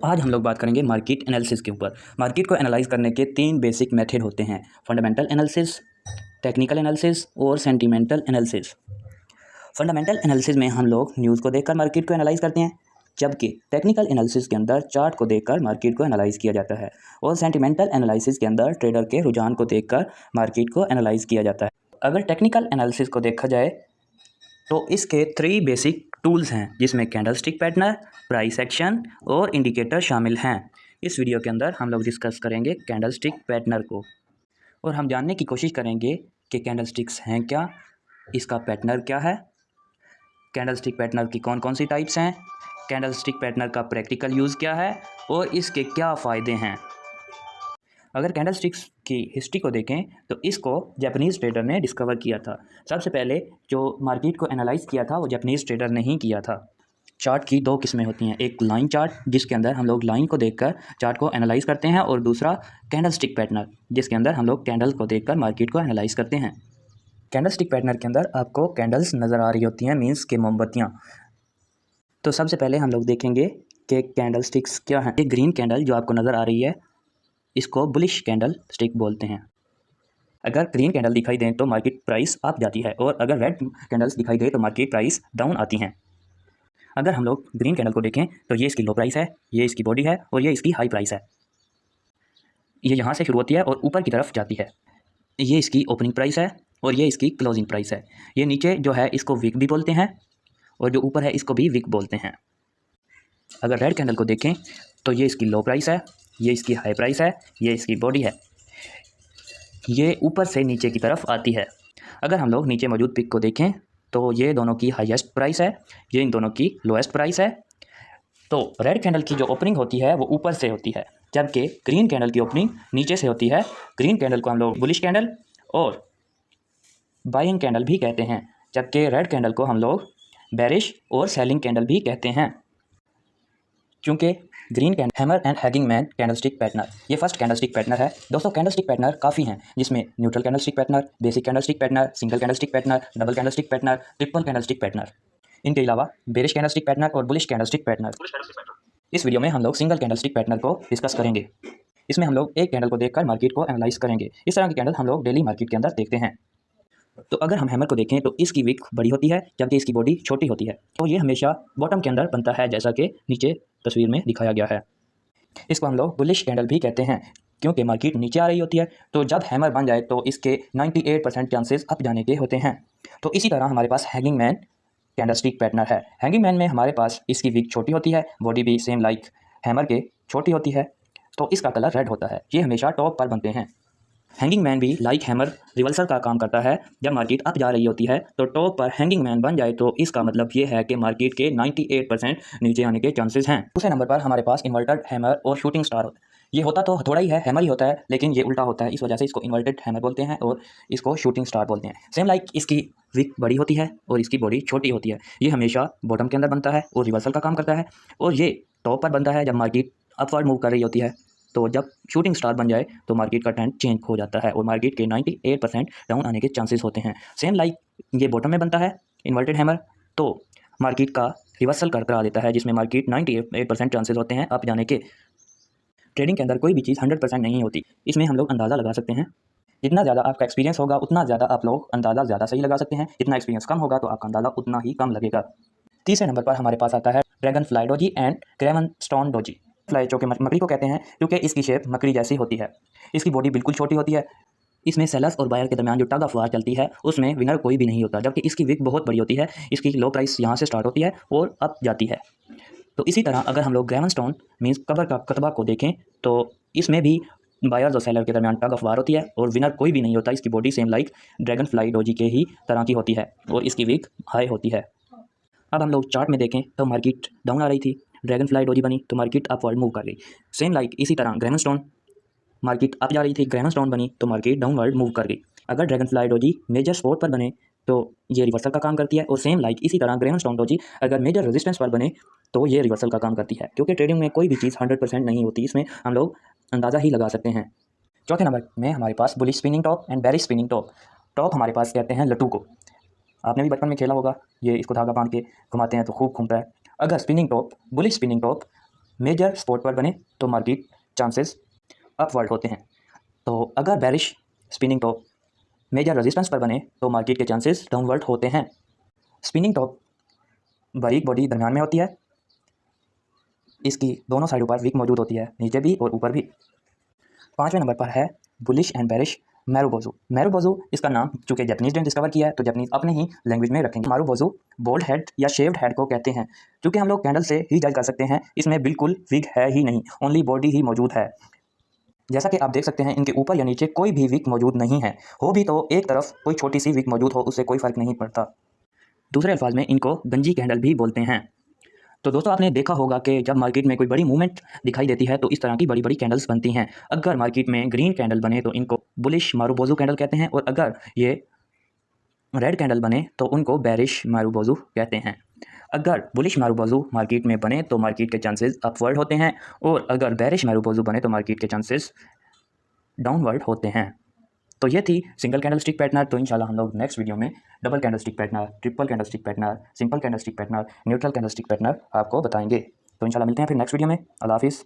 आज हम लोग बात करेंगे मार्केट एनालिसिस के ऊपर। मार्केट को एनालाइज करने के 3 बेसिक मेथड होते हैं: फंडामेंटल एनालिसिस, टेक्निकल एनालिसिस और सेंटिमेंटल एनालिसिस। फंडामेंटल एनालिसिस में हम लोग न्यूज़ को देखकर मार्केट को एनालाइज करते हैं, जबकि टेक्निकल एनालिसिस के अंदर चार्ट को देखकर मार्केट को एनालाइज किया जाता है और सेंटिमेंटल एनालिसिस के अंदर ट्रेडर के रुझान को देखकर मार्केट को एनालाइज किया जाता है। अगर टेक्निकल एनालिसिस को देखा जाए तो इसके 3 बेसिक टूल्स हैं, जिसमें कैंडलस्टिक पैटर्न, प्राइस एक्शन और इंडिकेटर शामिल हैं। इस वीडियो के अंदर हम लोग डिस्कस करेंगे कैंडलस्टिक पैटर्न को और हम जानने की कोशिश करेंगे कि कैंडलस्टिक्स हैं क्या, इसका पैटर्न क्या है, कैंडलस्टिक पैटर्न की कौन कौन सी टाइप्स हैं, कैंडलस्टिक पैटर्न का प्रैक्टिकल यूज़ क्या है और इसके क्या फ़ायदे हैं। अगर कैंडलस्टिक्स की हिस्ट्री को देखें तो इसको जापानीज़ ट्रेडर ने डिस्कवर किया था। सबसे पहले जो मार्केट को एनालाइज किया था वो जापानीज़ ट्रेडर ने ही किया था। चार्ट की 2 किस्में होती हैं, एक लाइन चार्ट जिसके अंदर हम लोग लाइन को देखकर चार्ट को एनालाइज करते हैं और दूसरा कैंडलस्टिक पैटर्न जिसके अंदर हम लोग कैंडल को देखकर मार्केट को एनालाइज करते हैं। कैंडलस्टिक पैटर्न के अंदर आपको कैंडल्स नज़र आ रही होती हैं, मीन्स के मोमबत्तियाँ। तो सबसे पहले हम लोग देखेंगे कि कैंडलस्टिक्स क्या हैं। ये ग्रीन कैंडल जो आपको नज़र आ रही है इसको बुलिश कैंडल स्टिक बोलते हैं। अगर ग्रीन कैंडल दिखाई दें तो मार्केट प्राइस अप जाती है और अगर रेड कैंडल्स दिखाई दे तो मार्केट प्राइस डाउन आती हैं। अगर हम लोग ग्रीन कैंडल को देखें तो ये इसकी लो प्राइस है, ये इसकी बॉडी है और ये इसकी हाई प्राइस है। ये यहाँ से शुरू होती है और ऊपर की तरफ जाती है। ये इसकी ओपनिंग प्राइस है और ये इसकी क्लोजिंग प्राइस है। ये नीचे जो है इसको विक भी बोलते हैं और जो ऊपर है इसको भी विक बोलते हैं। अगर रेड कैंडल को देखें तो ये इसकी लो प्राइस है, ये इसकी हाई प्राइस है, ये इसकी बॉडी है, ये ऊपर से नीचे की तरफ आती है। अगर हम लोग नीचे मौजूद पिक को देखें तो ये दोनों की हाईएस्ट प्राइस है, ये इन दोनों की लोएस्ट प्राइस है। तो रेड कैंडल की जो ओपनिंग होती है वो ऊपर से होती है, जबकि ग्रीन कैंडल की ओपनिंग नीचे से होती है। ग्रीन कैंडल को हम लोग बुलिश कैंडल और बाइंग कैंडल भी कहते हैं, जबकि रेड कैंडल को हम लोग बेरिश और सेलिंग कैंडल भी कहते हैं। क्योंकि green candle hammer and hanging man candlestick pattern ये फर्स्ट कैंडलस्टिक पैटर्न है। दोस्तों कैंडलस्टिक पैटर्न काफ़ी हैं, जिसमें neutral candlestick pattern, basic candlestick pattern, single candlestick pattern, double candlestick pattern, triple candlestick pattern. इनके अलावा बेरिश कैंडलस्टिक पैटर्न और bullish candlestick pattern. इस वीडियो में हम लोग सिंगल कैंडलस्टिक पैटर्न को डिस्कस करेंगे। इसमें हम लोग एक कैंडल को देखकर मार्केट को एनालाइज करेंगे। इस तरह की कैंडल हम लोग डेली मार्केट के अंदर देखते हैं। तो अगर हम हैमर को देखें तो इसकी विक बड़ी होती है जबकि इसकी बॉडी छोटी होती है। तो ये हमेशा बॉटम के अंदर बनता है, जैसा कि नीचे तस्वीर में दिखाया गया है। इसको हम लोग बुलिश कैंडल भी कहते हैं, क्योंकि मार्केट नीचे आ रही होती है। तो जब हैमर बन जाए तो इसके 98% चांसेस अप जाने के होते हैं। तो इसी तरह हमारे पास हैंगिंग मैन कैंडलस्टिक पैटर्न है। हैंगिंग मैन में हमारे पास इसकी विक छोटी होती है, बॉडी भी सेम लाइक हैमर के छोटी होती है, तो इसका कलर रेड होता है। ये हमेशा टॉप पर बनते हैं। हैंगिंग मैन भी लाइक हैमर रिवर्सल का काम करता है। जब मार्केट अप जा रही होती है तो टॉप पर हैंगिंग मैन बन जाए तो इसका मतलब ये है कि मार्केट के 98% नीचे आने के चांसेस हैं। दूसरे नंबर पर हमारे पास इन्वर्टेड हैमर और शूटिंग स्टार होता है। ये होता तो थोड़ा ही है, हैमर ही होता है, लेकिन ये उल्टा होता है। इस वजह से इसको इन्वर्टेड हैमर बोलते हैं और इसको शूटिंग स्टार बोलते हैं। सेम लाइक इसकी विक बड़ी होती है और इसकी बॉडी छोटी होती है। ये हमेशा बॉटम के अंदर बनता है और रिवर्सल का काम करता है, और ये टॉप पर बनता है जब मार्केट अपवर्ड मूव कर रही होती है। तो जब शूटिंग स्टार बन जाए तो मार्केट का ट्रेंड चेंज हो जाता है और मार्केट के 98% डाउन आने के चांसेस होते हैं। सेम लाइक ये बॉटम में बनता है इन्वर्टेड हैमर, तो मार्केट का रिवर्सल करा देता है, जिसमें मार्केट 98% चांसेस होते हैं अप जाने के। ट्रेडिंग के अंदर कोई भी चीज़ 100% नहीं होती। इसमें हम लोग अंदाज़ा लगा सकते हैं। जितना ज़्यादा आपका एक्सपीरियंस होगा उतना ज़्यादा आप लोग अंदाज़ा ज़्यादा सही लगा सकते हैं। जितना एक्सपीरियंस कम होगा तो आपका अंदाज़ा उतना ही कम लगेगा। तीसरे नंबर पर हमारे पास आता है dragon fly doji and Kraven stone doji. Fly जो कि मकड़ी को कहते हैं, क्योंकि इसकी शेप मकड़ी जैसी होती है। इसकी बॉडी बिल्कुल छोटी होती है। इसमें सेलर्स और बायर के दरमियान जो टग ऑफ वार चलती है उसमें विनर कोई भी नहीं होता, जबकि इसकी विक बहुत बड़ी होती है। इसकी लो प्राइस यहाँ से स्टार्ट होती है और अप जाती है। तो इसी तरह अगर हम लोग ग्रेवन स्टोन मीन्स कबर का कतबा को देखें तो इसमें भी बायर्स और सेलर के दरमियान टग ऑफ वार होती है और विनर कोई भी नहीं होता। इसकी body same like dragon fly doji के ही तरह की होती है और इसकी विक हाई होती है। अब हम लोग चार्ट में देखें तो मार्केट डाउन आ रही थी, ड्रैगन फ्लाई डोजी बनी तो मार्केट अपवर्ड मूव कर गई। सेम लाइक इसी तरह ग्रेवन स्टोन मार्केट अप जा रही थी, ग्रेवन स्टोन बनी तो मार्केट डाउनवर्ड मूव कर गई। अगर dragonfly doji major support पर बने तो ये रिवर्सल का काम करती है, और सेम लाइक इसी तरह ग्रेवन स्टोन डोजी अगर मेजर रेजिस्टेंस पर बने तो ये रिवर्सल का काम करती है। क्योंकि ट्रेडिंग में कोई भी चीज़ 100% नहीं होती, इसमें हम लोग अंदाज़ा ही लगा सकते हैं। चौथे नंबर में हमारे पास bullish spinning top and bearish spinning top. Top हमारे पास कहते हैं लट्टू को। आपने भी बचपन में खेला होगा, ये इसको धागा बांध के घुमाते हैं तो खूब घूमता है। अगर spinning top bullish spinning top major support पर बने तो मार्केट चांसेस अपवर्ड होते हैं। तो अगर bearish spinning top major resistance पर बने तो मार्केट के चांसेस डाउनवर्ड होते हैं। स्पिनिंग टॉप बारीक बॉडी दरम्यान में होती है, इसकी दोनों साइडों पर विक मौजूद होती है, नीचे भी और ऊपर भी। 5वें नंबर पर है बुलिश एंड बेरिश मैरुबोजू। मैरुबोजू इसका नाम चूँकि जापानीज ने डिस्कवर किया है तो जापानीज अपने ही लैंग्वेज में रखेंगे। मैरुबोजू बोल्ड हेड या शेव्ड हेड को कहते हैं। चूँकि हम लोग कैंडल से ही जज कर सकते हैं, इसमें बिल्कुल विक है ही नहीं, ओनली बॉडी ही मौजूद है। जैसा कि आप देख सकते हैं इनके ऊपर या नीचे कोई भी विक मौजूद नहीं है, हो भी तो एक तरफ कोई छोटी सी विक मौजूद हो, उससे कोई फ़र्क नहीं पड़ता। दूसरे अल्फाज में इनको गंजी कैंडल भी बोलते हैं। तो दोस्तों आपने देखा होगा कि जब मार्केट में कोई बड़ी मूवमेंट दिखाई देती है तो इस तरह की बड़ी बड़ी कैंडल्स बनती हैं। अगर मार्केट में ग्रीन कैंडल बने तो इनको बुलिश मारुबोजू कैंडल कहते हैं, और अगर ये रेड कैंडल बने तो उनको बेरिश मारुबोजू कहते हैं। अगर बुलिश मारुबोजू मार्केट में बने तो मार्केट के चांसेस अपवर्ड होते हैं, और अगर बेरिश मारुबोजू बने तो मार्केट के चांसेस डाउनवर्ड होते हैं। तो ये थी सिंगल कैंडलस्टिक पैटर्न। तो इंशाल्लाह हम लोग नेक्स्ट वीडियो में double candlestick pattern, triple candlestick pattern, simple candlestick pattern, neutral candlestick pattern आपको बताएंगे। तो इंशाल्लाह मिलते हैं फिर नेक्स्ट वीडियो में। अल्लाह हाफिज़।